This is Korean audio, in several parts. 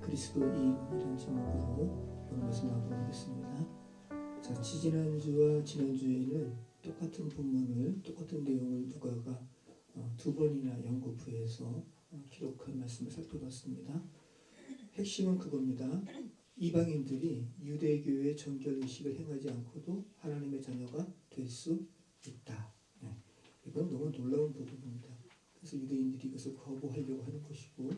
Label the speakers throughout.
Speaker 1: 그리스도인이라는 제목으로 오늘 말씀 나누도록 하겠습니다. 자, 지난주와 지난주에는 똑같은 본문을, 똑같은 내용을 누가가 두 번이나 연거푸해서 기록한 말씀을 살펴봤습니다. 핵심은 그겁니다. 이방인들이 유대교의 정결의식을 행하지 않고도 하나님의 자녀가 될 수 있다. 이건 너무 놀라운 부분입니다. 그래서 유대인들이 이것을 거부하려고 하는 것이고,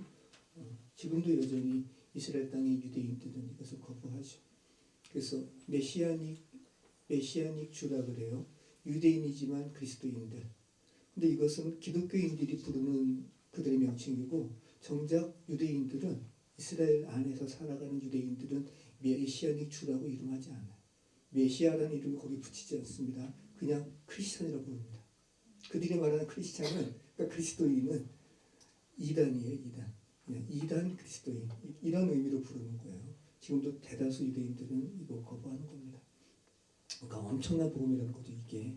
Speaker 1: 지금도 여전히 이스라엘 땅의 유대인들은 이것을 거부하죠. 그래서 메시아닉 주라 그래요. 유대인이지만 그리스도인들. 근데 이것은 기독교인들이 부르는 그들의 명칭이고, 정작 유대인들은, 이스라엘 안에서 살아가는 유대인들은 메시아닉 주라고 이름하지 않아요. 메시아라는 이름을 거기 붙이지 않습니다. 그냥 크리스찬이라고 부릅니다. 그들이 말하는 크리스찬은, 그러니까 그리스도인은 이단이에요. 이단 그리스도인, 이런 의미로 부르는 거예요. 지금도 대다수 유대인들은 이거 거부하는 겁니다. 그러니까 엄청난 복음이라는 거죠, 이게.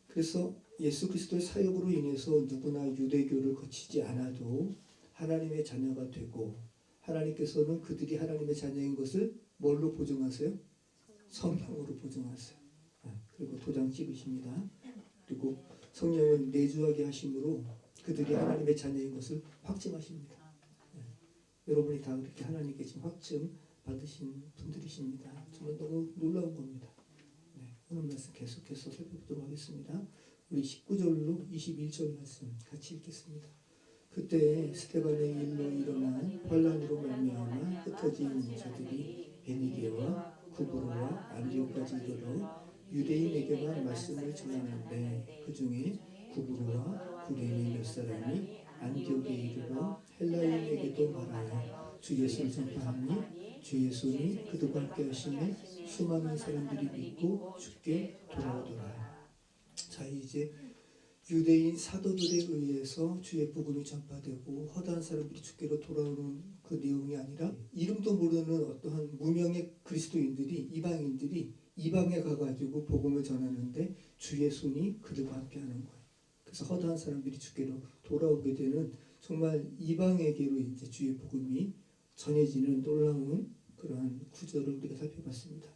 Speaker 1: 그래서 예수 그리스도의 사역으로 인해서 누구나 유대교를 거치지 않아도 하나님의 자녀가 되고, 하나님께서는 그들이 하나님의 자녀인 것을 뭘로 보증하세요? 성령으로 보증하세요. 그리고 도장 찍으십니다. 그리고 성령을 내주하게 하심으로 그들이 하나님의 자녀인 것을 확증하십니다. 여러분이 다 그렇게 하나님께 지금 확증 받으신 분들이십니다. 정말 너무 놀라운 겁니다. 오늘 말씀 계속해서 살펴보도록 하겠습니다. 우리 19절로 21절 말씀 같이 읽겠습니다. 그때 스데반의 일로 일어난 환란으로 말미암아 흩어진 자들이 베니게와 구브로와 안디옥까지 이르러 유대인에게만 말씀을 전하는데, 그 중에 구브로와 구레네 몇 사람이 안디옥에 이르러 헬라인에게도 말하여 주 예수를 전파하니 주 예수니 그들과 함께 하시며 수많은 사람들이 믿고 주께 돌아오더라. 자, 이제 유대인 사도들에 의해서 주의 복음이 전파되고 허다한 사람들이 주께로 돌아오는 그 내용이 아니라, 이름도 모르는 어떠한 무명의 그리스도인들이, 이방인들이 이방에 가가지고 복음을 전하는데 주의 손이 그들과 함께하는 거예요. 그래서 허다한 사람들이 주께로 돌아오게 되는, 정말 이방에게로 이제 주의 복음이 전해지는 놀라운 그러한 구절을 우리가 살펴봤습니다.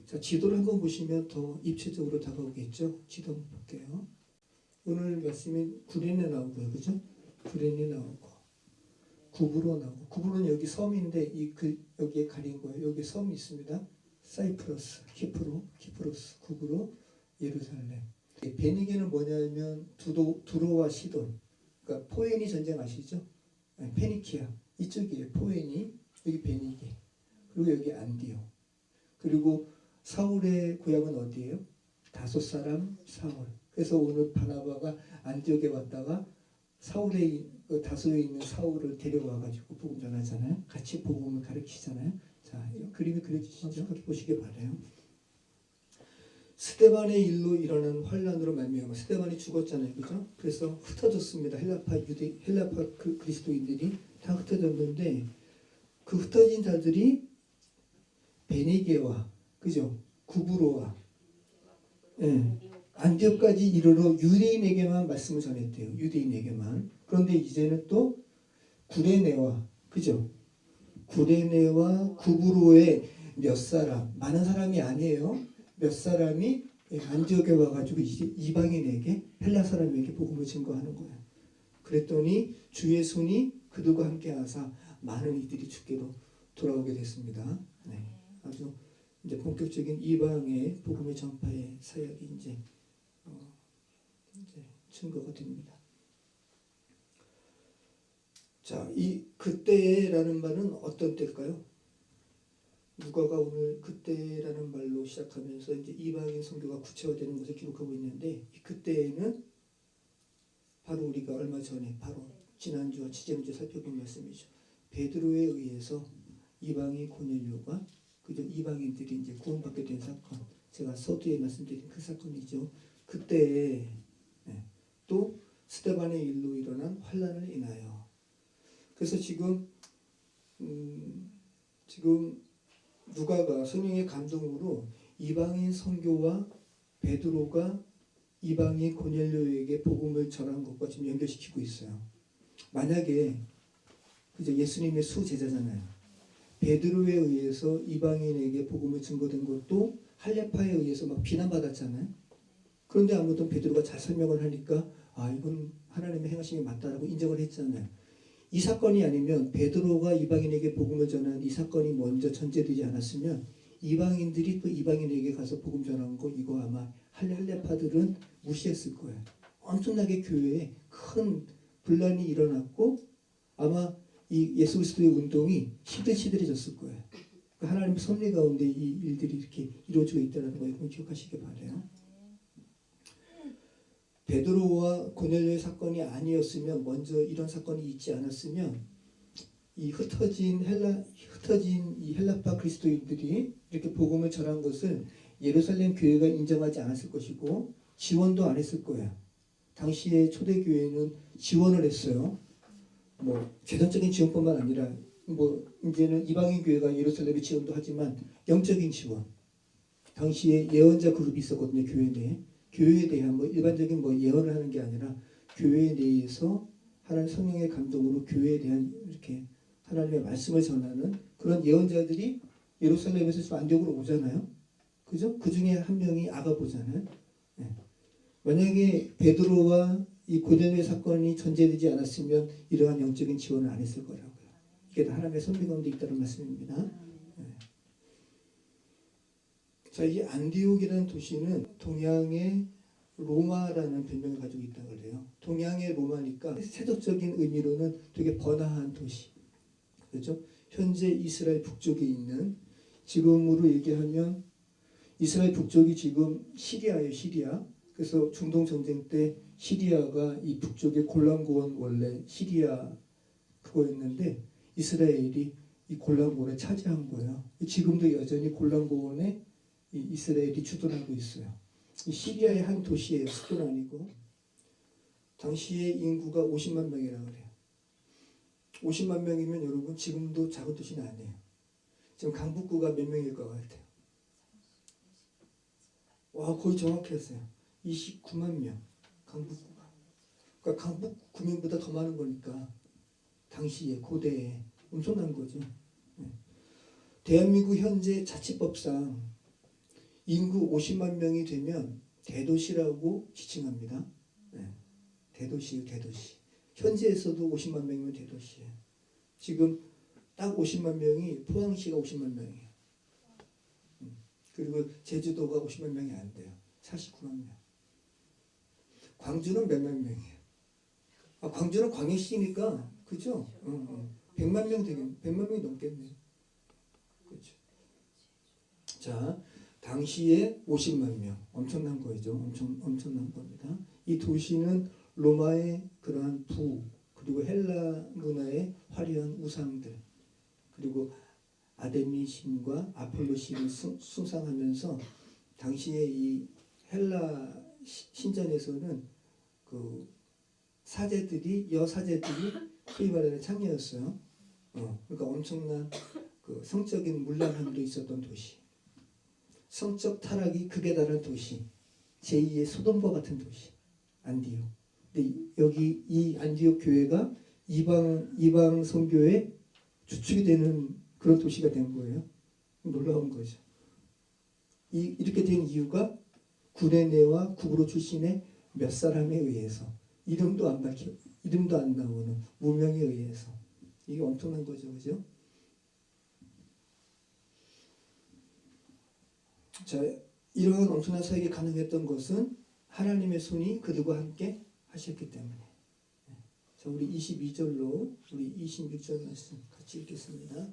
Speaker 1: 자, 지도를 한번 보시면 더 입체적으로 다가오겠죠. 지도 한번 볼게요. 오늘 말씀은 구레네 나오고요, 그죠? 구레네 나오고 구브로 나오고, 구브로는 여기 섬인데 여기에 가린 거예요. 여기 섬이 있습니다. 사이프러스, 키프로스, 구브로, 예루살렘. 베니게는 뭐냐면 두로와 시돈, 그러니까 포에니 전쟁 아시죠? 페니키아 이쪽이에요. 포에니, 여기 베니게, 그리고 여기 안디옥. 그리고 사울의 고향은 어디예요? 다소 사람 사울. 그래서 오늘 바나바가 안디옥에 왔다가 다소에 있는 사울을 데려와가지고 복음 전하잖아요. 같이 복음을 가르치잖아요. 자, 그림이 그려지시죠? 같이 보시기 바라요. 스데반의 일로 일어난 환란으로 말미암아, 스데반이 죽었잖아요, 그죠? 그래서 흩어졌습니다. 헬라파 그리스도인들이 다 흩어졌는데, 그 흩어진 자들이 베니게와, 그죠? 구브로와, 안디옥까지 이르러 유대인에게만 말씀을 전했대요. 유대인에게만. 그런데 이제는 또 구레네와, 그죠? 구레네와 구브로의 몇 사람, 많은 사람이 아니에요. 몇 사람이 안디옥에 와가지고 이방인에게, 헬라 사람에게 복음을 증거하는 거예요. 그랬더니 주의 손이 그들과 함께 하사 많은 이들이 주께로 돌아오게 됐습니다. 아주 이제 본격적인 이방의 복음의 전파의 사역이 이제 증거가 됩니다. 자, 이 그때라는 말은 어떤 때일까요? 누가가 오늘 그때라는 말로 시작하면서 이제 이방인 선교가 구체화되는 것을 기록하고 있는데, 이 그때에는 바로 우리가 얼마 전에 바로 지난주와 지지난주에 살펴본 말씀이죠. 베드로에 의해서 이방인 고넬료가, 그죠? 이방인들이 이제 구원받게 된 사건, 제가 서두에 말씀드린 그 사건이죠. 그때에 또 스데반의 일로 일어난 환란을 인하여, 그래서 지금 누가가 성령의 감동으로 이방인 선교와 베드로가 이방인 고넬료에게 복음을 전한 것과 지금 연결시키고 있어요. 만약에 그죠? 예수님의 수제자잖아요. 베드로에 의해서 이방인에게 복음을 증거된 것도 할례파에 의해서 막 비난받았잖아요. 그런데 아무튼 베드로가 잘 설명을 하니까 이건 하나님의 행하심이 맞다라고 인정을 했잖아요. 이 사건이 아니면 베드로가 이방인에게 복음을 전한 이 사건이 먼저 전제되지 않았으면 이방인들이 또 이방인에게 가서 복음 전한 거 이거 아마 할례파들은 무시했을 거예요. 엄청나게 교회에 큰 분란이 일어났고 아마 이 예수 그리스도의 운동이 시들시들해졌을 거예요. 그러니까 하나님의 섭리 가운데 이 일들이 이렇게 이루어지고 있다는 거 여러분 기억하시기 바라요. 베드로와 고넬료의 사건이 아니었으면 먼저 이런 사건이 있지 않았으면 이 흩어진 이 헬라파 그리스도인들이 이렇게 복음을 전한 것을 예루살렘 교회가 인정하지 않았을 것이고 지원도 안 했을 거예요. 당시에 초대 교회는 지원을 했어요. 뭐 재정적인 지원뿐만 아니라 뭐 이제는 이방인 교회가 예루살렘에 지원도 하지만 영적인 지원. 당시에 예언자 그룹이 있었거든요. 교회 내에. 교회에 대한 뭐 일반적인 뭐 예언을 하는 게 아니라 교회 내에서 하나님 성령의 감동으로 교회에 대한 이렇게 하나님의 말씀을 전하는 그런 예언자들이 예루살렘에서 지금 안디옥으로 오잖아요. 그죠? 그 중에 한 명이 아가보잖아요. 네. 만약에 베드로와 이 고넬료의 사건이 전제되지 않았으면 이러한 영적인 지원을 안 했을 거라고요. 이게 다 하나님의 섭리 가운데 있다는 말씀입니다. 네. 자, 이 안디옥이라는 도시는 동양의 로마라는 별명을 가지고 있다고 그래요. 동양의 로마니까 세속적인 의미로는 되게 번화한 도시. 그렇죠? 현재 이스라엘 북쪽에 있는 지금으로 얘기하면 이스라엘 북쪽이 지금 시리아예요. 시리아. 그래서 중동 전쟁 때 시리아가 이 북쪽의 골란고원 원래 시리아 그거였는데 이스라엘이 이 골란고원을 차지한 거예요. 지금도 여전히 골란고원에 이스라엘이 주둔하고 있어요. 시리아의 한 도시예요. 수도는 아니고. 당시에 인구가 50만 명이라고 그래요. 50만 명이면 여러분 지금도 작은 도시는 아니에요. 지금 강북구가 몇 명일 것 같아요? 와, 거의 정확했어요. 29만 명. 강북구가. 그러니까 강북 구민보다 더 많은 거니까 당시에 고대에 엄청난 거죠. 대한민국 현재 자치법상 인구 50만 명이 되면 대도시라고 지칭합니다. 대도시. 현지에서도 50만 명이면 대도시예요. 지금 딱 50만 명이 포항시가 50만 명이에요. 그리고 제주도가 50만 명이 안 돼요. 49만 명. 광주는 몇만 명이에요. 광주는 광역시니까 그죠? 100만 명 되겠네. 100만 명이 넘겠네요. 그렇죠. 자, 당시에 50만 명. 엄청난 거죠. 엄청난 겁니다. 이 도시는 로마의 그러한 그리고 헬라 문화의 화려한 우상들 그리고 아데미 신과 아폴로 신을 숭상하면서 당시에 이 헬라 신전에서는 그 여사제들이 소위 말하는 창녀였어요. 그러니까 엄청난 그 성적인 문란함도 있었던 도시. 성적 타락이 극에 달한 도시. 제2의 소돔과 같은 도시. 안디옥. 근데 여기 이 안디옥 교회가 이방 선교의 주축이 되는 그런 도시가 된 거예요. 놀라운 거죠. 이렇게 된 이유가 구레네와 구브로 출신의 몇 사람에 의해서 이름도 안 나오는 무명에 의해서 이게 엄청난 거죠, 그죠? 자, 이러한 엄청난 사역이 가능했던 것은 하나님의 손이 그들과 함께 하셨기 때문에. 자, 우리 22절로 우리 26절 말씀 같이 읽겠습니다.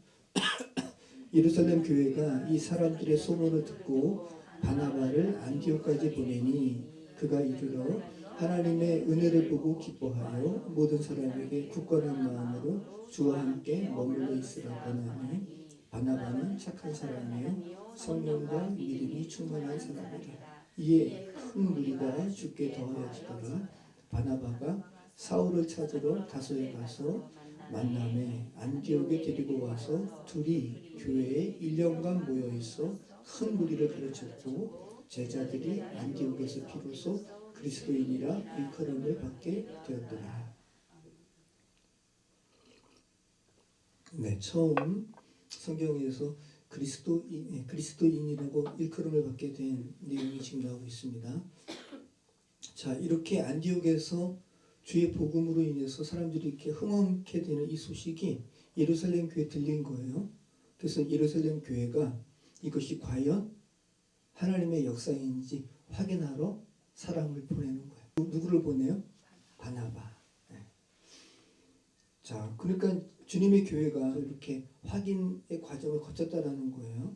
Speaker 1: 예루살렘 교회가 이 사람들의 소문을 듣고 바나바를 안디옥까지 보내니 그가 이르러 하나님의 은혜를 보고 기뻐하여 모든 사람에게 굳건한 마음으로 주와 함께 머물러 있으라 권하니 바나바는 착한 사람이요 성령과 믿음이 충만한 사람이라. 이에 큰 무리가 주께 더하여지더라. 바나바가 사울을 찾으러 다소에 가서 만남에 안디옥에 데리고 와서 둘이 교회에 1년간 모여 있어 큰 무리를 가르쳤고 제자들이 안디옥에서 비로소 그리스도인이라 일컬음을 받게 되었더라. 네, 처음 성경에서 그리스도인이라고 일컬음을 받게 된 내용이 지금 나오고 있습니다. 자, 이렇게 안디옥에서 주의 복음으로 인해서 사람들이 이렇게 흥황케 되는 이 소식이 예루살렘 교회에 들린 거예요. 그래서 예루살렘 교회가 이것이 과연 하나님의 역사인지 확인하러 사람을 보내는 거예요. 누구를 보내요? 바나바. 네. 자, 그러니까 주님의 교회가 이렇게 확인의 과정을 거쳤다라는 거예요.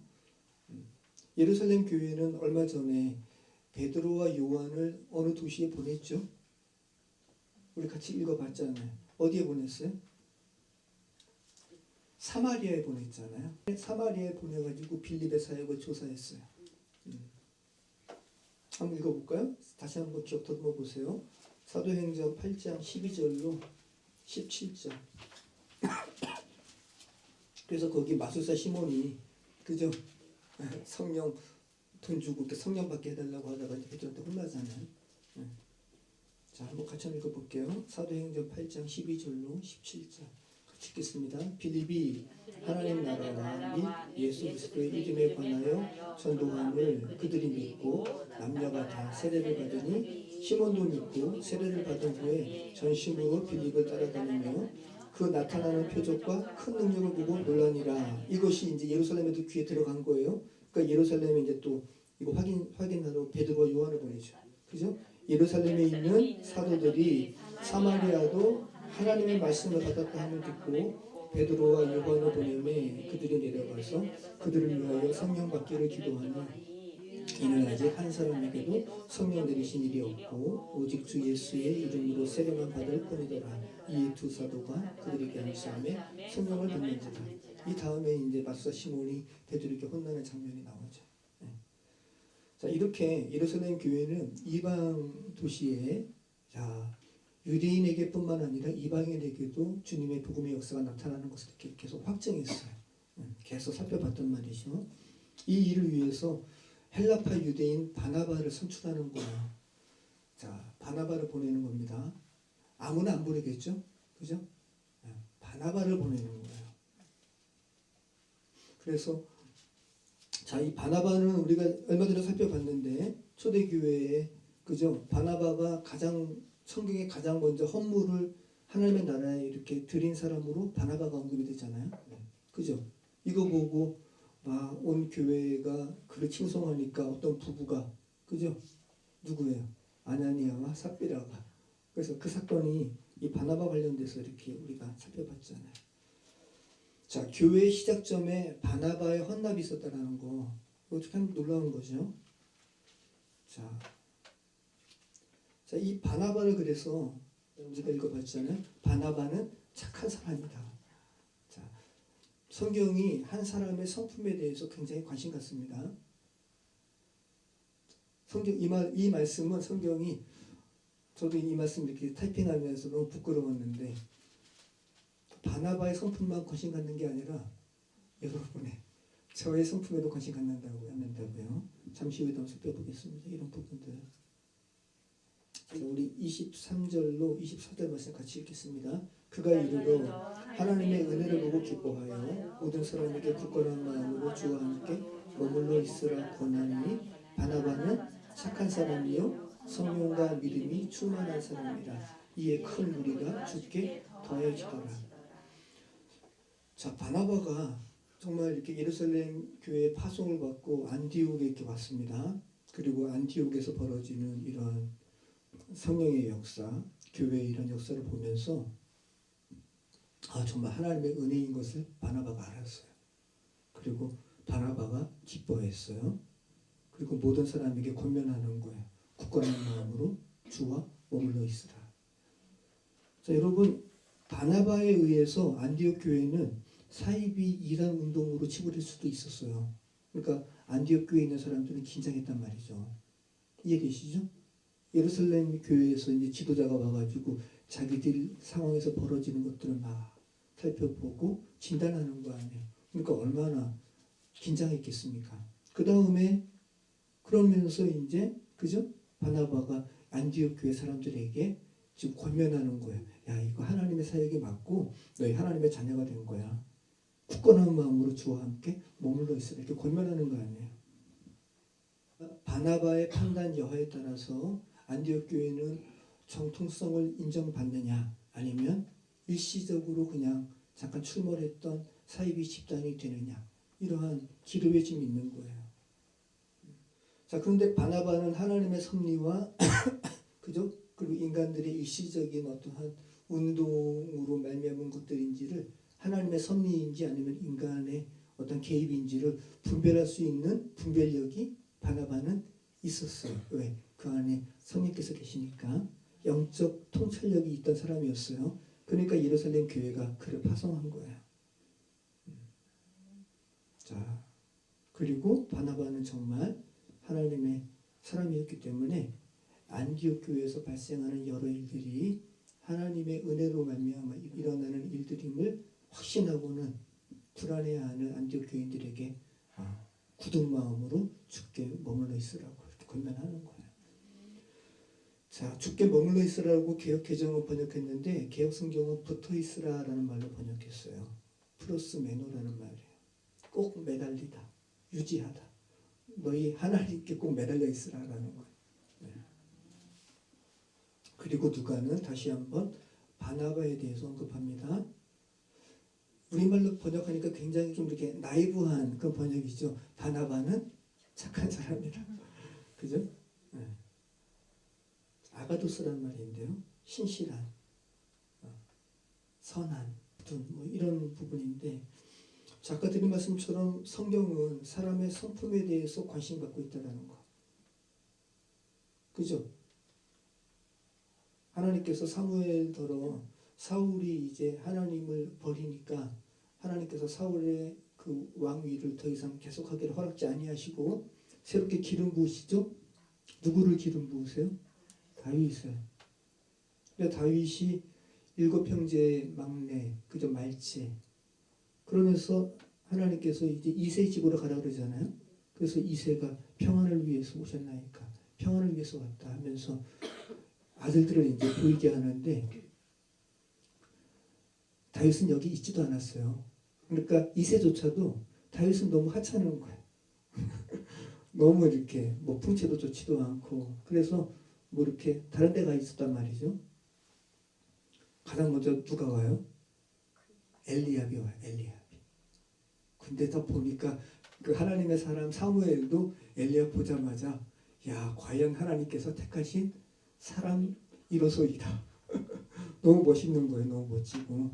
Speaker 1: 예루살렘 교회는 얼마 전에 베드로와 요한을 어느 도시에 보냈죠? 우리 같이 읽어봤잖아요. 어디에 보냈어요? 사마리아에 보냈잖아요. 사마리아에 보내가지고 빌립의 사역을 조사했어요. 한번 읽어볼까요? 다시 한번 기억 더듬어 보세요. 사도행전 8장 12절로 17절. 그래서 거기 마술사 시몬이 그죠? 성령 돈 주고 성령 받게 해달라고 하다가 베드로한테 혼나잖아요. 자, 한번 같이 읽어볼게요. 사도행전 8장 12절로 17절. 같이 읽겠습니다. 빌립이 하나님 나라와 및 예수 그리스도의 이름에 관하여 전도함을 그들이 믿고 남녀가 다 세례를 받으니 시몬도 믿고 세례를 받은 후에 전심으로 빌립을 따라다니며 그 나타나는 표적과 큰 능력을 보고 놀라니라. 이것이 이제 예루살렘에도 귀에 들어간 거예요. 그러니까 예루살렘에 이제 또 이거 확인하러 베드로와 요한을 보내죠. 그죠? 예루살렘에 있는 사도들이 사마리아도 하나님의 말씀을 받았다 함을 듣고 베드로와 요한을 보내매 그들이 내려가서 그들을 위하여 성령 받기를 기도하니 이는 아직 한 사람에게도 성령 내리신 일이 없고 오직 주 예수의 이름으로 세례만 받을 뿐이더라. 이 두 사도가 그들에게 안수하며 성령을 받는지라. 이 다음에 이제 마술사 시몬이 베드로에게 혼나는 장면이 나오죠. 자, 이렇게 예루살렘 교회는 이방 도시에 자 유대인에게뿐만 아니라 이방인에게도 주님의 복음의 역사가 나타나는 것을 이렇게 계속 확증했어요. 계속 살펴봤단 말이죠. 이 일을 위해서 헬라파 유대인 바나바를 선출하는 거예요. 자, 바나바를 보내는 겁니다. 아무나 안 보내겠죠? 그죠? 바나바를 보내는 거예요. 그래서 자, 이 바나바는 우리가 얼마 전에 살펴봤는데 초대교회에 그죠? 바나바가 성경에 가장 먼저 헌물을 하나님의 나라에 이렇게 드린 사람으로 바나바가 언급이 되잖아요. 그죠? 이거 보고 막 온 교회가 그를 칭송하니까 어떤 부부가 그죠? 누구예요? 아나니아와 삽비라가. 그래서 그 사건이 이 바나바 관련돼서 이렇게 우리가 살펴봤잖아요. 자, 교회의 시작점에 바나바의 헌납이 있었다는 거, 이거 참 놀라운 거죠. 자, 이 바나바를 그래서 우리가 읽어봤잖아요. 바나바는 착한 사람이다. 자, 성경이 한 사람의 성품에 대해서 굉장히 관심 갖습니다. 이 말씀은 성경이 저도 이 말씀 이렇게 타이핑하면서 너무 부끄러웠는데 바나바의 성품만 관심 갖는 게 아니라 여러분의 저의 성품에도 관심 갖는다고요. 잠시 후에 더 살펴보겠습니다. 이런 부분들. 우리 23절로 24절 말씀 같이 읽겠습니다. 그가 이르러 하나님의 은혜를 보고 기뻐하여 모든 사람에게 굳건한 마음으로 주와 함께 머물러 있으라 권하니 바나바는 착한 사람이요 성령과 믿음이 충만한 사람이라. 이에 큰 무리가 주께 더해지더라. 자, 바나바가 정말 이렇게 예루살렘 교회의 파송을 받고 안디옥에 이렇게 왔습니다. 그리고 안디옥에서 벌어지는 이런 성령의 역사, 교회의 이런 역사를 보면서 정말 하나님의 은혜인 것을 바나바가 알았어요. 그리고 바나바가 기뻐했어요. 그리고 모든 사람에게 권면하는 거예요. 굳건한 마음으로 주와 머물러 있으라. 자, 여러분, 바나바에 의해서 안디옥 교회는 사이비 이단 운동으로 치부릴 수도 있었어요. 그러니까 안디옥 교회에 있는 사람들은 긴장했단 말이죠. 이해되시죠? 예루살렘 교회에서 이제 지도자가 와가지고 자기들 상황에서 벌어지는 것들을 막 살펴보고 진단하는 거 아니에요. 그러니까 얼마나 긴장했겠습니까? 그 다음에 그러면서 이제 그죠? 바나바가 안디옥 교회 사람들에게 지금 권면하는 거예요. 야, 이거 하나님의 사역이 맞고 너희 하나님의 자녀가 된 거야. 굳건한 마음으로 주와 함께 머물러 있으라 이렇게 권면하는 거 아니에요. 바나바의 판단 여하에 따라서 안디옥 교회는 정통성을 인정받느냐 아니면 일시적으로 그냥 잠깐 출몰했던 사이비 집단이 되느냐 이러한 기로해짐이 있는 거예요. 자, 그런데 바나바는 하나님의 섭리와 그죠? 그리고 인간들의 일시적인 어떠한 운동으로 말미암은 것들인지를 하나님의 섭리인지 아니면 인간의 어떤 개입인지를 분별할 수 있는 분별력이 바나바는 있었어요. 왜? 그 안에 성령께서 계시니까 영적 통찰력이 있던 사람이었어요. 그러니까 예루살렘 교회가 그를 파송한 거예요. 자, 그리고 바나바는 정말 하나님의 사람이었기 때문에 안디옥 교회에서 발생하는 여러 일들이 하나님의 은혜로 말미암아 일어나는 일들임을 확신하고는 불안해하는 안디옥 교인들에게 굳은 마음으로 주께 머물러 있으라고 이렇게 권면하는 거예요. 자, 주께 머물러 있으라고 개역 개정은 번역했는데 개역 성경은 붙어 있으라라는 말로 번역했어요. 플러스 메노라는 말이에요. 꼭 매달리다, 유지하다. 너희 하나님께 꼭 매달려 있으라라는 거예요. 네. 그리고 누가는 다시 한번 바나바에 대해서 언급합니다. 우리말로 번역하니까 굉장히 좀 이렇게 나이브한 그런 번역이죠. 바나바는 착한 사람이다. 그죠? 네. 아가도스라는 말인데요. 신실한, 선한, 뭐 이런 부분인데 작가 드린 말씀처럼 성경은 사람의 성품에 대해서 관심 갖고 있다는 거. 그죠? 하나님께서 사무엘더러 사울이 이제 하나님을 버리니까 하나님께서 사울의 그 왕위를 더 이상 계속하기를 허락지 아니하시고 새롭게 기름 부으시죠? 누구를 기름 부으세요? 다윗을. 그러니까 다윗이 7형제의 막내, 그죠? 말체. 그러면서 하나님께서 이제 이세 집으로 가라 그러잖아요. 그래서 이세가 평안을 위해서 오셨나이까 평안을 위해서 왔다 하면서 아들들을 이제 보이게 하는데 다윗은 여기 있지도 않았어요. 그러니까 이세조차도 다윗은 너무 하찮은 거예요. 너무 이렇게 뭐 풍채도 좋지도 않고 그래서 뭐 이렇게 다른 데 가 있었단 말이죠. 가장 먼저 누가 와요? 엘리압이 와요. 엘리압이. 근데 더 보니까 그 하나님의 사람 사무엘도 엘리압 보자마자 야 과연 하나님께서 택하신 사람이로소이다. 너무 멋있는 거예요. 너무 멋지고.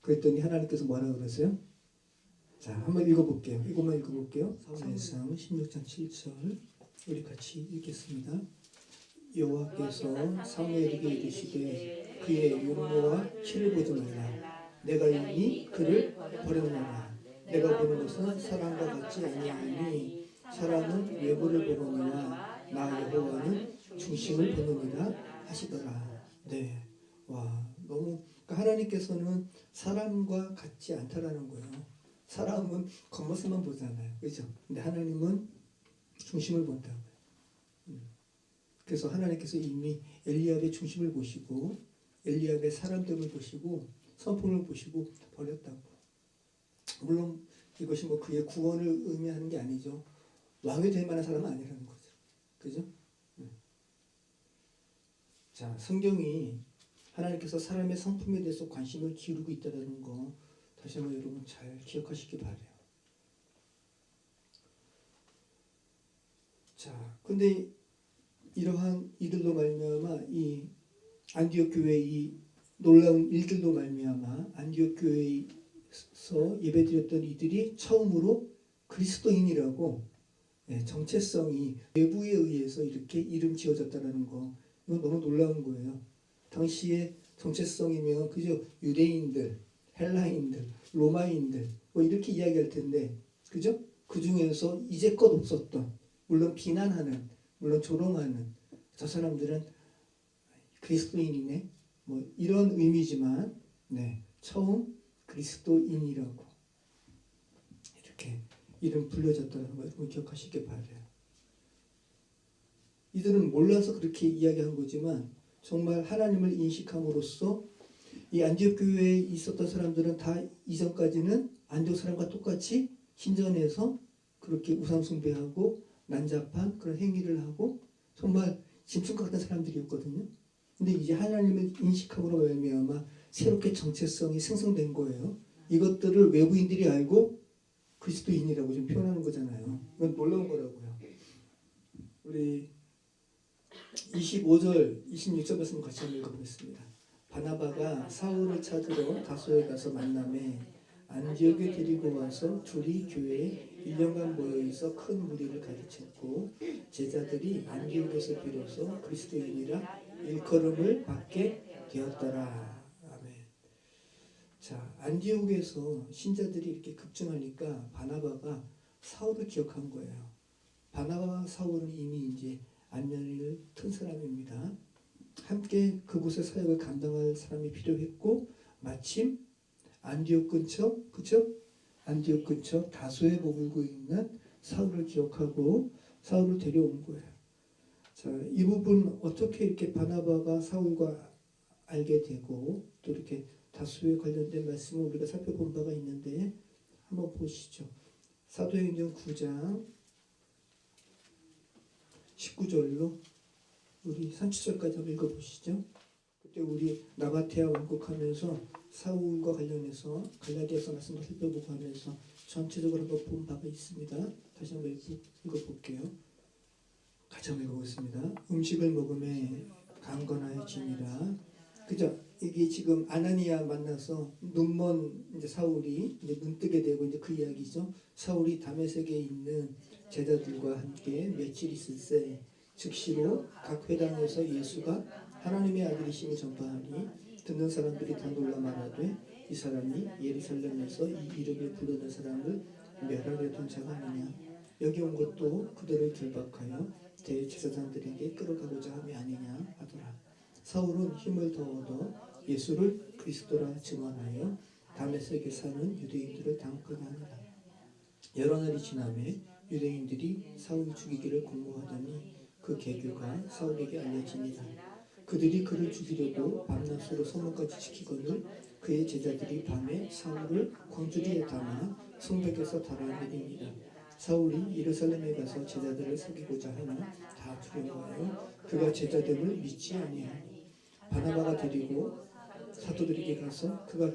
Speaker 1: 그랬더니 하나님께서 뭐라 그러세요? 자, 한번 읽어볼게요. 이것만 읽어볼게요. 사무엘상 16장 7절 우리 같이 읽겠습니다. 여호와께서 사무엘에게 이르시되 그의 용모와 키를 보지 말라. 내가 이미 그를 버렸노라. 내가 보는 것은 사람과 같지 아니하니 사람은 외모를 보느니와 나 여호와는 중심을 보느니라 하시더라. 네, 와 너무 그러니까 하나님께서는 사람과 같지 않다라는 거예요. 사람은 겉모습만 보잖아요, 그렇죠? 근데 하나님은 중심을 본다고요. 그래서 하나님께서 이미 엘리압의 중심을 보시고 엘리압의 사람됨을 보시고 성품을 보시고 버렸다고. 물론 이것이 뭐 그의 구원을 의미하는 게 아니죠. 왕이 될 만한 사람은 아니라는 거죠. 그죠? 자, 성경이 하나님께서 사람의 성품에 대해서 관심을 기울이고 있다는 거 다시 한번 여러분 잘 기억하시기 바래요. 자, 근데 이러한 이들로 말미암아 이 안디옥 교회의 이 놀라운 일들로 말미암아 안디옥 교회에서 예배드렸던 이들이 처음으로 그리스도인이라고 정체성이 외부에 의해서 이렇게 이름 지어졌다는 거 이건 너무 놀라운 거예요. 당시에 정체성이면 그저 유대인들, 헬라인들, 로마인들 뭐 이렇게 이야기할 텐데 그죠? 그 중에서 이제껏 없었던 물론 비난하는 물론 조롱하는 저 사람들은 그리스도인이네 뭐 이런 의미지만 처음 그리스도인이라고 이렇게 이름 불려졌다는 걸 여러분 기억하시길 바래요. 이들은 몰라서 그렇게 이야기한 거지만 정말 하나님을 인식함으로써 이 안디옥 교회에 있었던 사람들은 다 이전까지는 안디옥 사람과 똑같이 신전에서 그렇게 우상 숭배하고 난잡한 그런 행위를 하고 정말 짐승 같은 사람들이었거든요. 근데 이제 하나님을 인식함으로 말미암아 새롭게 정체성이 생성된 거예요. 이것들을 외부인들이 알고 그리스도인이라고 지금 표현하는 거잖아요. 이건 놀라운 거라고요. 우리 25절, 26절 말씀 같이 한번 읽어보겠습니다. 바나바가 사울을 찾으러 다소에 가서 만남에 안디옥에 데리고 와서 둘이 교회에 1년간 모여있어 큰 무리를 가르쳤고 제자들이 안디옥에서 비로소 그리스도인이라 일컬음을 받게 되었더라. 아멘. 자, 안디옥에서 신자들이 이렇게 급증하니까 바나바가 사울을 기억한 거예요. 바나바와 사울은 이미 이제 안면을 튼 사람입니다. 함께 그곳의 사역을 감당할 사람이 필요했고 마침 안디옥 근처, 그쵸? 안디옥 근처 다소에 머물고 있는 사울을 기억하고 사울을 데려온 거예요. 자, 이 부분 어떻게 이렇게 바나바가 사울과 알게 되고 또 이렇게 다소에 관련된 말씀을 우리가 살펴본 바가 있는데 한번 보시죠. 사도행전 9장 19절로 우리 30절까지 한번 읽어보시죠. 그때 우리 나바테아 왕국하면서 사울과 관련해서 갈라디아서 말씀을 살펴보고 하면서 전체적으로 한번 본 바가 있습니다. 다시 한번 읽어볼게요. 같이 한번 읽어보겠습니다. 음식을 먹음에 강건하여지니라. 그죠? 이게 지금 아나니아 만나서 눈먼 이제 사울이 이제 눈 뜨게 되고 이제 그 이야기죠. 사울이 다메섹에 있는 제자들과 함께 며칠 있을새 즉시로 각 회당에서 예수가 하나님의 아들이심을 전파하니 듣는 사람들이 다 놀라 말하되 이 사람이 예루살렘에서 이 이름을 부르는 사람을 멸하려던 자가 아니냐. 여기 온 것도 그들을 결박하여 대제사장들에게 끌어가고자 함이 아니냐 하더라. 사울은 힘을 더 얻어 예수를 그리스도라 증언하여 다메섹에 사는 유대인들을 당하게 하니라. 여러 날이 지나매 유대인들이 사울 죽이기를 공모하더니 그 계교가 사울에게 알려지니라. 그들이 그를 죽이려고 밤낮으로 소문까지 지키거늘 그의 제자들이 밤에 사울을 광주리에 담아 성벽에서 달아내립니다. 사울이 예루살렘에 가서 제자들을 속이고자 하나 다 두려워하여 그가 제자됨을 믿지 아니하니 바나바가 데리고 사도들에게 가서 그가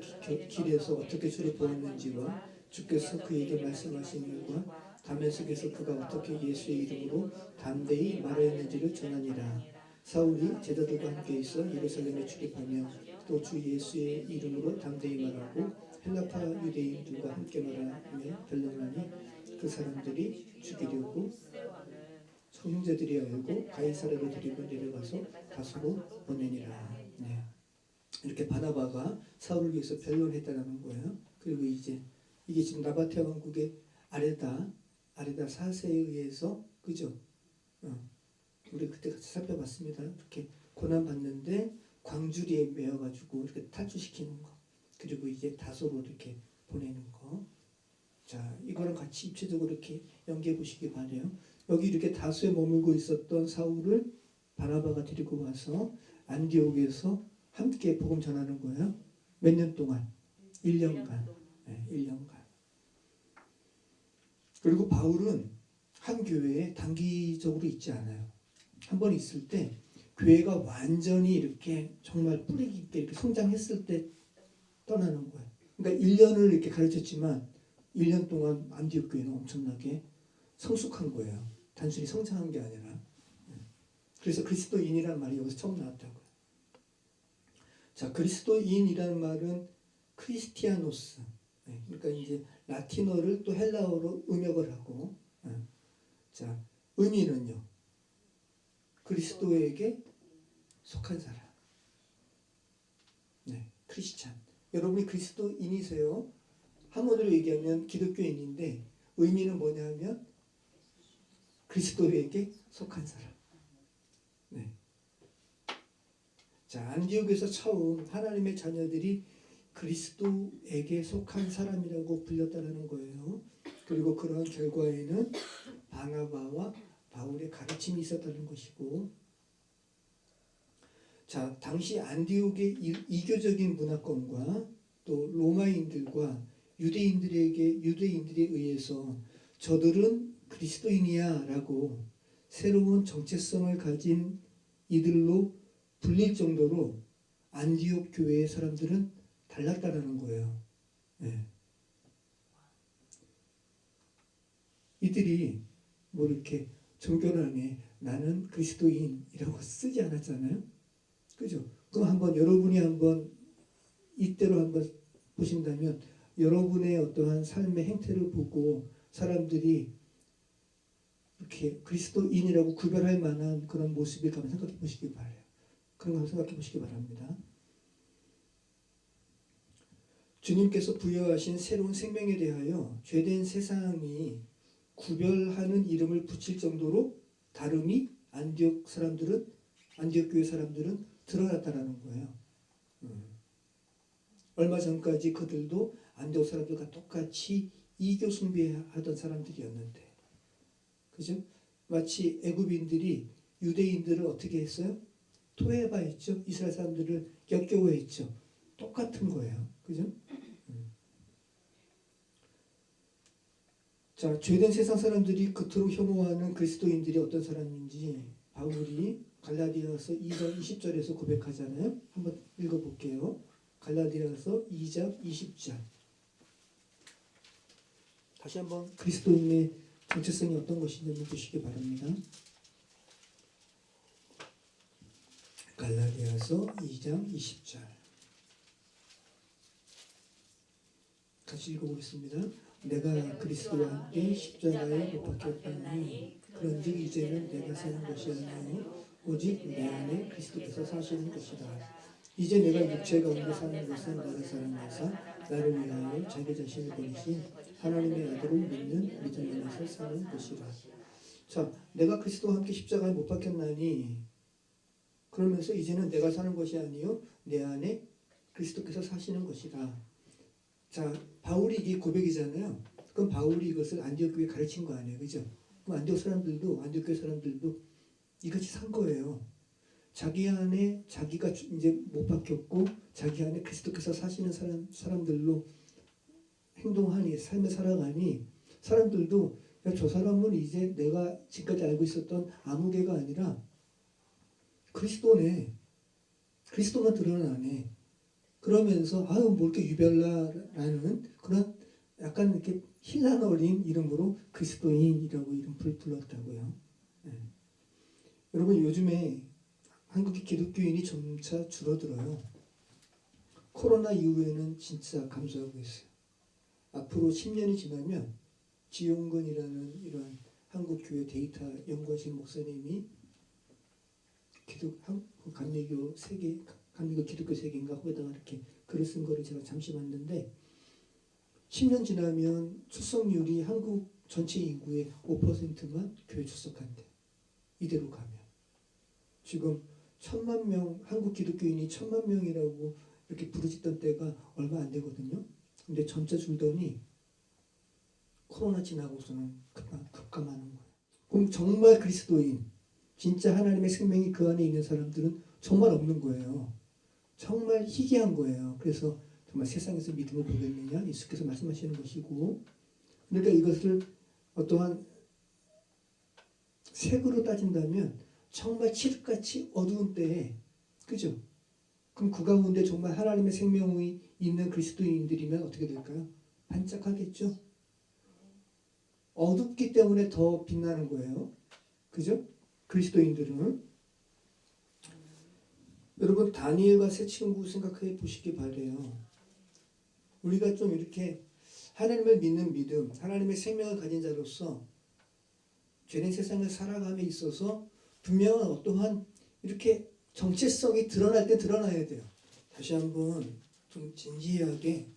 Speaker 1: 길에서 어떻게 주를 보았는지와 주께서 그에게 말씀하신 일과 다메섹에서 그가 어떻게 예수의 이름으로 담대히 말하였는지를 전하니라. 사울이 제자들과 함께 있어 예루살렘에 출입하며 또 주 예수의 이름으로 담대히 말하고 헬라파 유대인들과 함께 말하며 변론하니 그 사람들이 죽이려고 형제들이 알고 가이사랴로 데리고 내려가서 다소로 보내니라. 네. 이렇게 바나바가 사울을 위해서 변론했다는 거예요. 그리고 이제 이게 지금 나바테아 왕국의 아레다 4세에 의해서 그죠? 우리 그때 같이 살펴봤습니다. 이렇게 고난 받는데 광주리에 매어가지고 이렇게 탈주시키는 거, 그리고 이제 다소로 이렇게 보내는 거. 자, 이거랑 같이 입체적으로 이렇게 연계해 보시기 바래요. 여기 이렇게 다소에 머물고 있었던 사울을 바나바가 데리고 와서 안디옥에서 함께 복음 전하는 거예요. 몇 년 동안? 1년간. 네, 1년간. 그리고 바울은 한 교회에 단기적으로 있지 않아요. 한 번 있을 때 교회가 완전히 이렇게 정말 뿌리 깊게 이렇게 성장했을 때 떠나는 거예요. 그러니까 1년을 이렇게 가르쳤지만 1년 동안 안디옥 교회는 엄청나게 성숙한 거예요. 단순히 성장한 게 아니라. 그래서 그리스도인이라는 말이 여기서 처음 나왔다고요. 자, 그리스도인이라는 말은 크리스티아노스. 그러니까 이제 라틴어를 또 헬라어로 음역을 하고, 자, 의미는요. 그리스도에게 속한 사람. 네, 크리스찬. 여러분이 그리스도인이세요. 한문으로 얘기하면 기독교인인데 의미는 뭐냐면 그리스도에게 속한 사람. 네. 자, 안디옥에서 처음 하나님의 자녀들이 그리스도에게 속한 사람이라고 불렸다는 거예요. 그리고 그러한 결과에는 바나바와 바울의 가르침이 있었다는 것이고, 자, 당시 안디옥의 이교적인 문화권과 또 로마인들과 유대인들에 의해서 저들은 그리스도인이야라고 새로운 정체성을 가진 이들로 불릴 정도로 안디옥 교회의 사람들은 달랐다라는 거예요. 네. 이들이 뭐 이렇게 종교란에 나는 그리스도인이라고 쓰지 않았잖아요. 그죠? 그럼 한번 여러분이 한번 이때로 한번 보신다면 여러분의 어떠한 삶의 행태를 보고 사람들이 이렇게 그리스도인이라고 구별할 만한 그런 모습이 한번 생각해 보시기 바라요. 그런 거 한번 생각해 보시기 바랍니다. 주님께서 부여하신 새로운 생명에 대하여 죄된 세상이 구별하는 이름을 붙일 정도로 다름이 안디옥 교회 사람들은 드러났다라는 거예요. 얼마 전까지 그들도 안디옥 사람들과 똑같이 이교 숭배하던 사람들이었는데, 그죠? 마치 애굽인들이 유대인들을 어떻게 했어요? 토해바했죠. 이스라엘 사람들을 역겨워했죠. 똑같은 거예요. 그죠? 자, 죄된 세상 사람들이 그토록 혐오하는 그리스도인들이 어떤 사람인지 바울이 갈라디아서 2장 20절에서 고백하잖아요. 한번 읽어볼게요. 갈라디아서 2장 20절. 다시 한번 그리스도인의 정체성이 어떤 것인지 한번 보시기 바랍니다. 갈라디아서 2장 20절. 같이 읽어보겠습니다. 내가 그리스도와 함께 십자가에 못 박혔다니 그런즉 이제는 내가 사는 것이 아니요 오직 내 안에 그리스도께서 사시는 것이다. 이제 내가 육체 가운데 사는 것은 나를 사랑하사 나를 위하여 자기 자신을 버리신 하나님의 아들을 믿는 믿음 안에서 사는 것이라. 자, 내가 그리스도와 함께 십자가에 못 박혔나니 그러면서 이제는 내가 사는 것이 아니요 내 안에 그리스도께서 사시는 것이다. 자, 바울이 이게 고백이잖아요. 그럼 바울이 이것을 안디옥 교회에 가르친 거 아니에요, 그죠? 그럼 안디옥 교회 사람들도 이같이 산 거예요. 자기 안에 자기가 이제 못 박혔고 자기 안에 그리스도께서 사시는 사람들로 행동하니 삶을 살아가니 사람들도 야, 저 사람은 이제 내가 지금까지 알고 있었던 아무개가 아니라 그리스도네. 그리스도만 드러나네. 그러면서 아유 뭐 이렇게 유별나라는 그런 약간 이렇게 힐난 어린 이름으로 그리스도인이라고 이름을 불렀다고요. 네. 여러분 요즘에 한국의 기독교인이 점차 줄어들어요. 코로나 이후에는 진짜 감소하고 있어요. 앞으로 10년이 지나면 지용근이라는 이런 한국 교회 데이터 연구하신 목사님이 감리교 기독교 세계인가 거기다가 이렇게 글을 쓴 거를 제가 잠시 봤는데 10년 지나면 출석률이 한국 전체 인구의 5%만 교회 출석한대. 이대로 가면 지금 1,000만 명 한국 기독교인이 1,000만 명이라고 이렇게 부르짖던 때가 얼마 안 되거든요. 근데 점차 줄더니 코로나 지나고서는 급감하는 거예요. 그럼 정말 그리스도인 진짜 하나님의 생명이 그 안에 있는 사람들은 정말 없는 거예요. 정말 희귀한 거예요. 그래서 정말 세상에서 믿음을 보겠느냐 예수께서 말씀하시는 것이고, 그러니까 이것을 어떠한 색으로 따진다면 정말 칠흑같이 어두운 때에, 그죠? 그럼 그 가운데 정말 하나님의 생명이 있는 그리스도인들이면 어떻게 될까요? 반짝하겠죠? 어둡기 때문에 더 빛나는 거예요. 그죠? 그리스도인들은. 여러분 다니엘과 새 친구 생각해 보시기 바래요. 우리가 좀 이렇게 하나님을 믿는 믿음, 하나님의 생명을 가진 자로서 죄된 세상을 살아감에 있어서 분명한 어떠한 이렇게 정체성이 드러날 때 드러나야 돼요. 다시 한번 좀 진지하게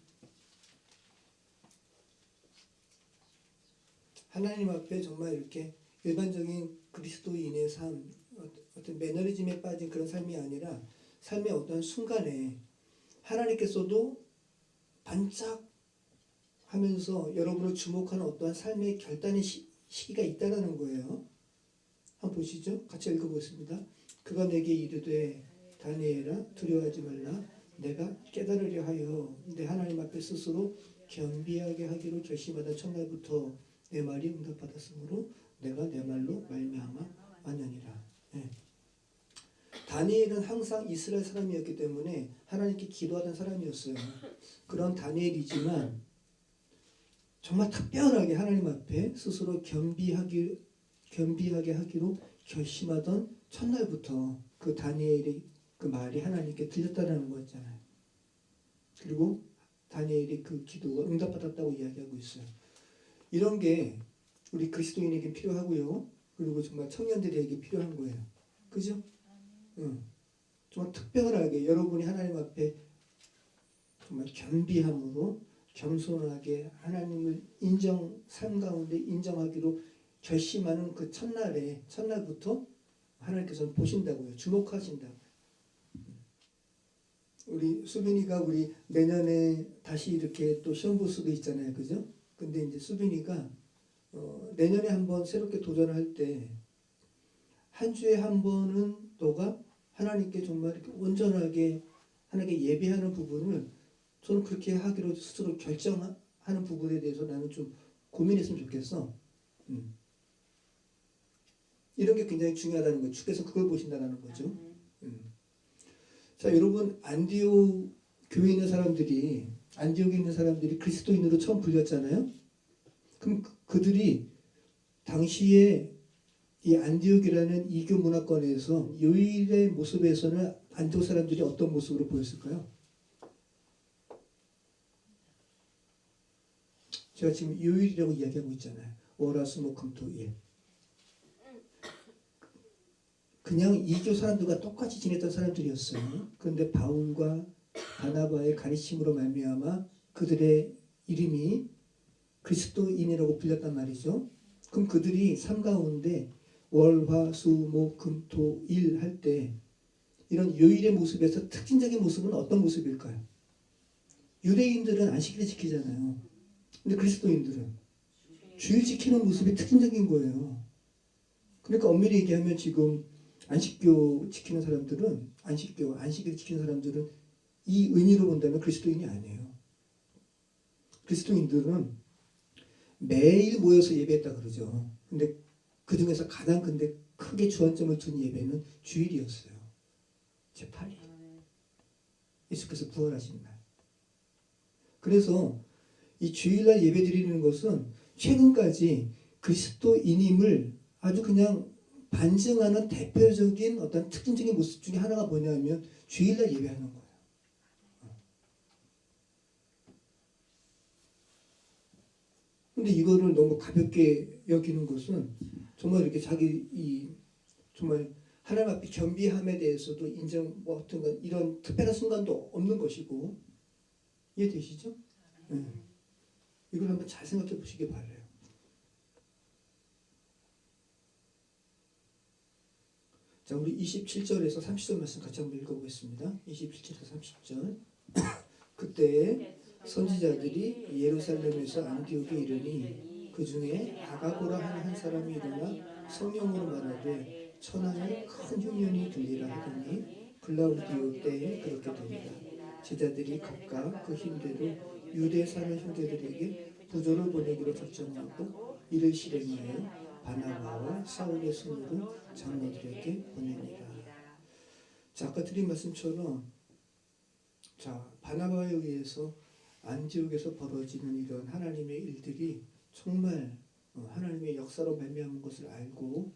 Speaker 1: 하나님 앞에 정말 이렇게 일반적인 그리스도인의 삶, 어떤 매너리즘에 빠진 그런 삶이 아니라 삶의 어떤 순간에 하나님께서도 반짝하면서 여러분을 주목하는 어떠한 삶의 결단의 시기가 있다는 거예요. 한번 보시죠. 같이 읽어보겠습니다. 그가 내게 이르되 다니엘아 두려워하지 말라. 내가 깨달으려 하여 내 하나님 앞에 스스로 겸비하게 하기로 결심하던 첫날부터 내 말이 응답받았으므로 내가 내 말로 말미암아 왔느니라. 예. 다니엘은 항상 이스라엘 사람이었기 때문에 하나님께 기도하던 사람이었어요. 그런 다니엘이지만 정말 특별하게 하나님 앞에 스스로 겸비하게 하기로 결심하던 첫날부터 그 다니엘의 그 말이 하나님께 들렸다는 거였잖아요. 그리고 다니엘의 그 기도가 응답받았다고 이야기하고 있어요. 이런 게 우리 그리스도인에게 필요하고요. 그리고 정말 청년들에게 필요한 거예요. 그죠? 정말 특별하게 여러분이 하나님 앞에 정말 겸비함으로 겸손하게 하나님을 삶 가운데 인정하기로 결심하는 그 첫날부터 하나님께서는 보신다고요. 주목하신다고요. 우리 수빈이가 우리 내년에 다시 이렇게 또 시험 볼 수도 있잖아요. 그죠? 근데 이제 수빈이가 내년에 한번 새롭게 도전할 때 한 주에 한 번은 너가 하나님께 정말 이렇게 온전하게 하나님께 예배하는 부분을 저는 그렇게 하기로 스스로 결정하는 부분에 대해서 나는 좀 고민했으면 좋겠어. 이런 게 굉장히 중요하다는 거죠. 주께서 그걸 보신다는 거죠. 자, 여러분 안디옥 교회에 있는 사람들이 안디옥에 있는 사람들이 그리스도인으로 처음 불렸잖아요. 그럼 그들이 당시에 이 안디옥이라는 이교 문화권에서 요일의 모습에서는 안디옥 사람들이 어떤 모습으로 보였을까요? 제가 지금 요일이라고 이야기하고 있잖아요. 월화수목금토일. 그냥 이교 사람들과 똑같이 지냈던 사람들이었어요. 그런데 바울과 바나바의 가르침으로 말미암아 그들의 이름이 그리스도인이라고 불렸단 말이죠. 그럼 그들이 삶 가운데 월화수목금토일 할 때 이런 요일의 모습에서 특징적인 모습은 어떤 모습일까요? 유대인들은 안식일을 지키잖아요. 근데 그리스도인들은 주일 지키는 모습이 특징적인 거예요. 그러니까 엄밀히 얘기하면 지금 안식교 지키는 사람들은 안식일 지키는 사람들은 이 의미로 본다면 그리스도인이 아니에요. 그리스도인들은 매일 모여서 예배했다 그러죠. 근데 그 중에서 가장 크게 주안점을 둔 예배는 주일이었어요. 제8일. 예수께서 부활하신 날. 그래서 이 주일날 예배 드리는 것은 최근까지 그리스도인임을 아주 그냥 반증하는 대표적인 어떤 특징적인 모습 중에 하나가 뭐냐면 주일날 예배하는 거예요. 근데 이거를 너무 가볍게 여기는 것은 정말 이렇게 정말 하나님 앞에 겸비함에 대해서도 어떤 이런 특별한 순간도 없는 것이고 이해되시죠? 네. 이걸 한번 잘 생각해 보시기 바라요. 자, 우리 27절에서 30절 말씀 같이 한번 읽어보겠습니다. 27절에서 30절. 그때 선지자들이 예루살렘에서 안디옥에 이르니 그 중에 아가보라 하는 한 사람이 일어나 성령으로 말하되 천하에 큰 흉년이 들리라 하더니 글라우디오 때에 그렇게 됩니다. 제자들이 각각 그 힘대로 유대 사는 형제들에게 부조를 보내기로 작정하고 이를 실행하여 바나바와 사울의 손으로 장로들에게 보내니라. 자, 아까 드린 말씀처럼 바나바에 의해서 안디옥에서 벌어지는 이런 하나님의 일들이 정말 하나님의 역사로 말미암은 것을 알고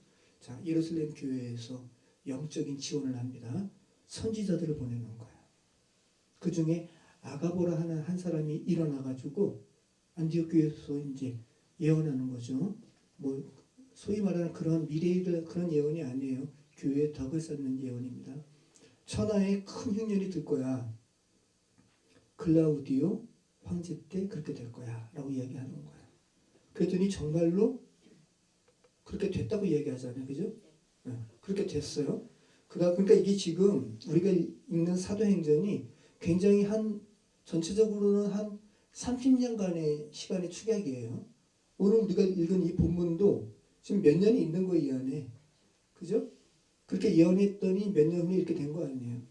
Speaker 1: 예루살렘 교회에서 영적인 지원을 합니다. 선지자들을 보내는 거예요. 그 중에 아가보라 하는 한 사람이 일어나가지고 안디옥 교회에서 이제 예언하는 거죠. 소위 말하는 그런 미래의 그런 예언이 아니에요. 교회의 덕을 쌓는 예언입니다. 천하에 큰 흉년이 들 거야. 글라우디오 황제 때 그렇게 될 거야 라고 이야기하는 거예요. 그랬더니 정말로 그렇게 됐다고 이야기하잖아요. 그죠? 네, 그렇게 됐어요. 그러니까 이게 지금 우리가 읽는 사도행전이 굉장히 전체적으로는 한 30년간의 시간의 축약이에요. 오늘 우리가 읽은 이 본문도 지금 몇 년이 있는 거예요, 이 안에. 그죠? 그렇게 예언했더니 몇 년 후에 이렇게 된 거 아니에요.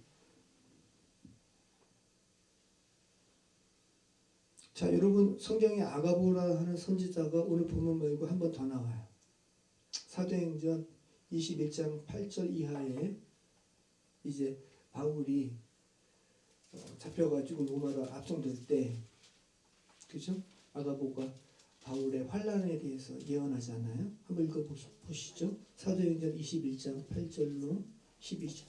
Speaker 1: 자, 여러분 성경에 아가보라 하는 선지자가 오늘 본문 말고 한 번 더 나와요. 사도행전 21장 8절 이하에 이제 바울이 잡혀가지고 로마로 압송될 때, 그죠? 아가보가 바울의 환란에 대해서 예언하잖아요. 한번 읽어보시죠. 사도행전 21장 8절로 12절.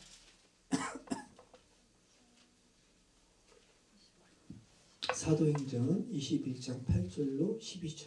Speaker 1: 사도행전 21장 8절로 12절.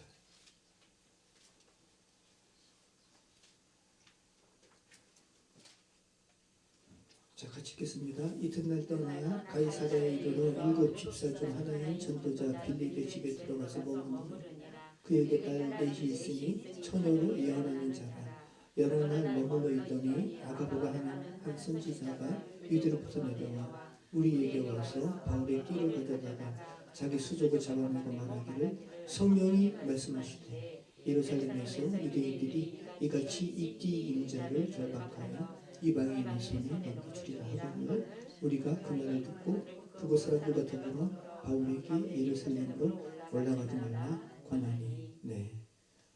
Speaker 1: 자, 같이 읽겠습니다. 이튿날 떠나 가이사랴에 이르러 7 집사 중 하나인 전도자 빌립의 집에 들어가서 머무르니 그에게 딸 넷이 있으니 처녀로 예언하는 자라. 여러 날 머물러 있더니 아가보가 하는 한 선지자가 유대로부터 내려와 우리에게 와서 바울의 띠를 가져다가 자기 수족을 잡아내고 말하기를 성령이 말씀하시되 예루살렘에서 유대인들이 이같이 이 띠 임자를 결박하여 이방인의 손에 넘겨주리라 하거늘 우리가 그 말을 듣고 그곳 사람들과 더불어 바울에게 예루살렘으로 올라가지 말라 권하니. 네,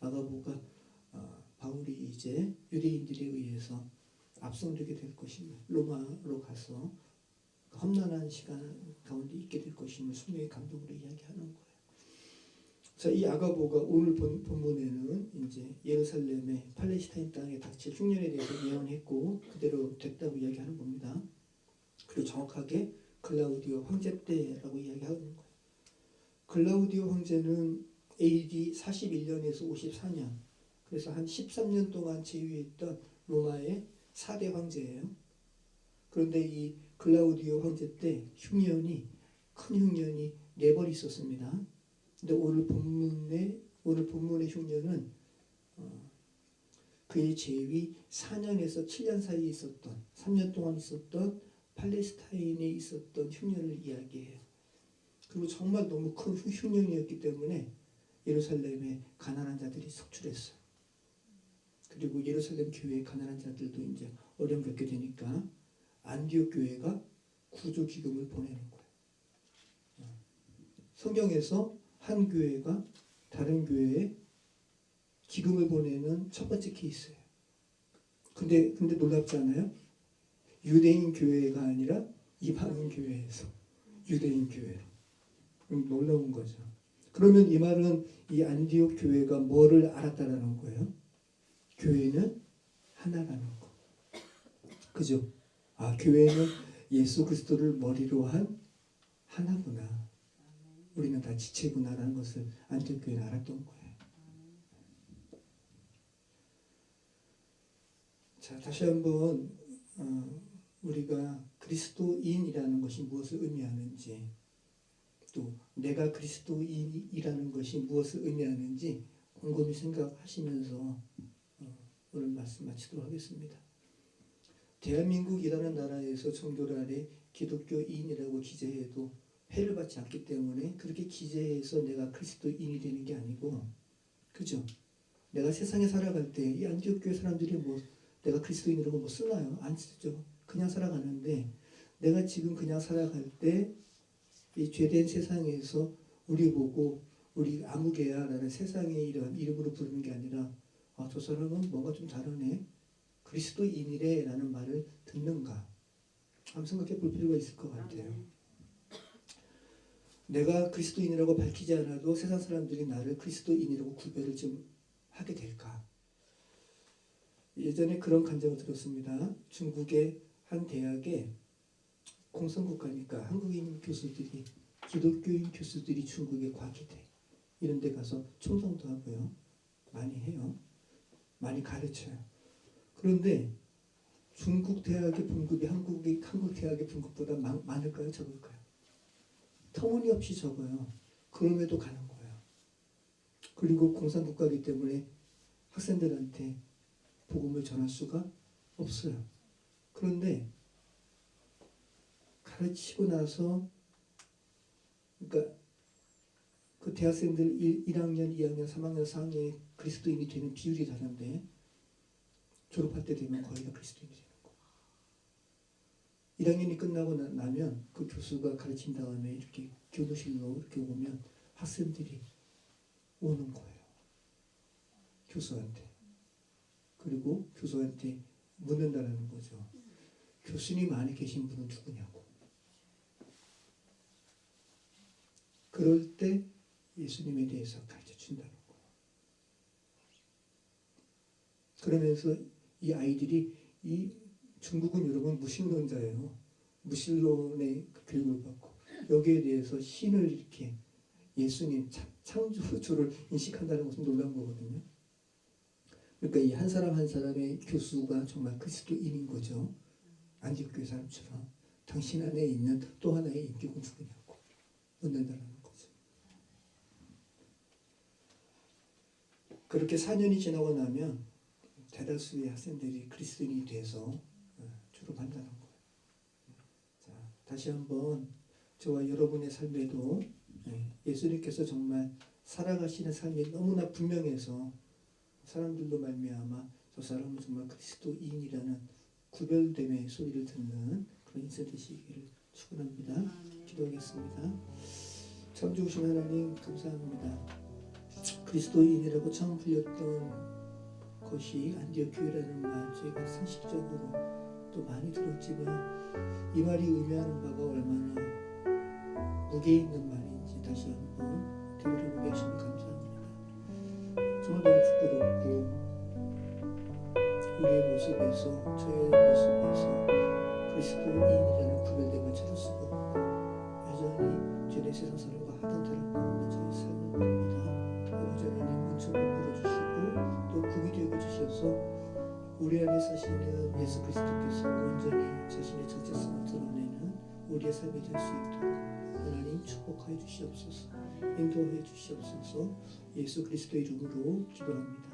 Speaker 1: 아가보가 바울이 이제 유대인들에 의해서 압송되게 될 것임을, 로마로 가서 험난한 시간 가운데 있게 될 것임을 성령의 감동으로 이야기하는 거예요. 자, 이 아가보가 오늘 본문에는 이제 예루살렘의 팔레스타인 땅에 닥칠 흉년에 대해서 예언했고 그대로 됐다고 이야기하는 겁니다. 그리고 정확하게 글라우디오 황제 때라고 이야기하는 거예요. 글라우디오 황제는 AD 41년에서 54년, 그래서 한 13년 동안 지휘했던 로마의 4대 황제예요. 그런데 이 글라우디오 황제 때 큰 흉년이 4번 있었습니다. 근데 오늘 본문의 흉년은 그의 재위 4년에서 7년 사이에 있었던 3년 동안 있었던 팔레스타인에 있었던 흉년을 이야기해요. 그리고 정말 너무 큰 흉년이었기 때문에 예루살렘에 가난한 자들이 속출했어요. 그리고 예루살렘 교회의 가난한 자들도 이제 어려움 겪게 되니까 안디옥 교회가 구조 기금을 보내는 거예요. 성경에서 한 교회가 다른 교회에 기금을 보내는 첫 번째 케이스예요. 근데 놀랍지 않아요? 유대인 교회가 아니라 이방인 교회에서 유대인 교회로. 놀라운 거죠. 그러면 이 말은 이 안디옥 교회가 뭐를 알았다라는 거예요? 교회는 하나라는 거. 그죠? 아, 교회는 예수 그리스도를 머리로 한 하나구나. 우리는 다 지체구나라는 것을 안디옥 교회는 알았던 거예요. 자, 다시 한번 우리가 그리스도인이라는 것이 무엇을 의미하는지, 또 내가 그리스도인이라는 것이 무엇을 의미하는지 곰곰이 생각하시면서 오늘 말씀 마치도록 하겠습니다. 대한민국이라는 나라에서 정교를 아래 기독교인이라고 기재해도 해를 받지 않기 때문에 그렇게 기재해서 내가 그리스도인이 되는 게 아니고, 그죠? 내가 세상에 살아갈 때 이 안디옥 교회 사람들이 뭐 내가 그리스도인이라고 뭐 쓰나요? 안 쓰죠. 그냥 살아가는데, 내가 지금 그냥 살아갈 때 이 죄된 세상에서 우리 보고 우리 아무개야 라는 세상의 이런 이름으로 부르는 게 아니라, 아, 저 사람은 뭔가 좀 다르네, 그리스도인이래 라는 말을 듣는가 한번 생각해 볼 필요가 있을 것 같아요. 내가 그리스도인이라고 밝히지 않아도 세상 사람들이 나를 그리스도인이라고 구별을 좀 하게 될까? 예전에 그런 감정을 들었습니다. 중국의 한 대학에 공산국가니까 한국인 교수들이, 기독교인 교수들이 중국의 과기대 이런 데 가서 총성도 하고요. 많이 해요. 많이 가르쳐요. 그런데 중국 대학의 분급이 한국 대학의 분급보다 많을까요? 적을까요? 터무니없이 적어요. 그럼에도 가는 거예요. 그리고 공산국가이기 때문에 학생들한테 복음을 전할 수가 없어요. 그런데 가르치고 나서, 그러니까 그 대학생들 1학년, 2학년, 3학년, 4학년이 그리스도인이 되는 비율이 다른데 졸업할 때 되면 거의 다 그리스도인이 되는 거예요. 1학년이 끝나고 나면 그 교수가 가르친 다음에 이렇게 교무실로 이렇게 오면 학생들이 오는 거예요. 교수한테. 그리고 교수한테 묻는다라는 거죠. 교수님 안에 계신 분은 누구냐고. 그럴 때 예수님에 대해서 가르쳐 준다는 거예요. 그러면서 이 아이들이, 이 중국은 여러분 무신론자예요. 무신론의 교육을 받고 여기에 대해서 신을 이렇게 예수님 창조주를 인식한다는 것은 놀라운 거거든요. 그러니까 이 한 사람 한 사람의 교수가 정말 그리스도인인 거죠. 안디옥교회 사람처럼 당신 안에 있는 또 하나의 인격은 누구냐고 묻는다는 거죠. 그렇게 4년이 지나고 나면 대다수의 학생들이 그리스도인이 돼서 졸업한다는 거예요. 자, 다시 한번 저와 여러분의 삶에도 예수님께서 정말 살아가시는 삶이 너무나 분명해서 사람들로 말미암아 저 사람은 정말 그리스도인이라는 구별됨의 소리를 듣는 그런 인생 되시기를 축원합니다. 기도하겠습니다. 참 좋으신 하나님 감사합니다. 그리스도인이라고 처음 불렸던 것이 안디옥 교회라는 말, 저희가 상식적으로 또 많이 들었지만 이 말이 의미하는 바가 얼마나 무게 있는 말인지 다시 한번 되돌아보게 하시니 감사합니다. 정말 너무 부끄럽고 우리의 모습에서, 저의 모습에서 그리스도인이라는 구별됨을 찾을 수가 없고 여전히 죄된 세상 사람과 하등다를 가운데 저희 삶을 봅니다. 아버지 하나님 은총을 부어주시고 또 구비되게 해주셔서 우리 안에 사시는 예수 그리스도께서 온전히 자신의 정체성을 드러내는 우리의 삶이 될 수 있도록 하나님 축복하여 주시옵소서. 인도하여 주시옵소서. 예수 그리스도의 이름으로 기도합니다.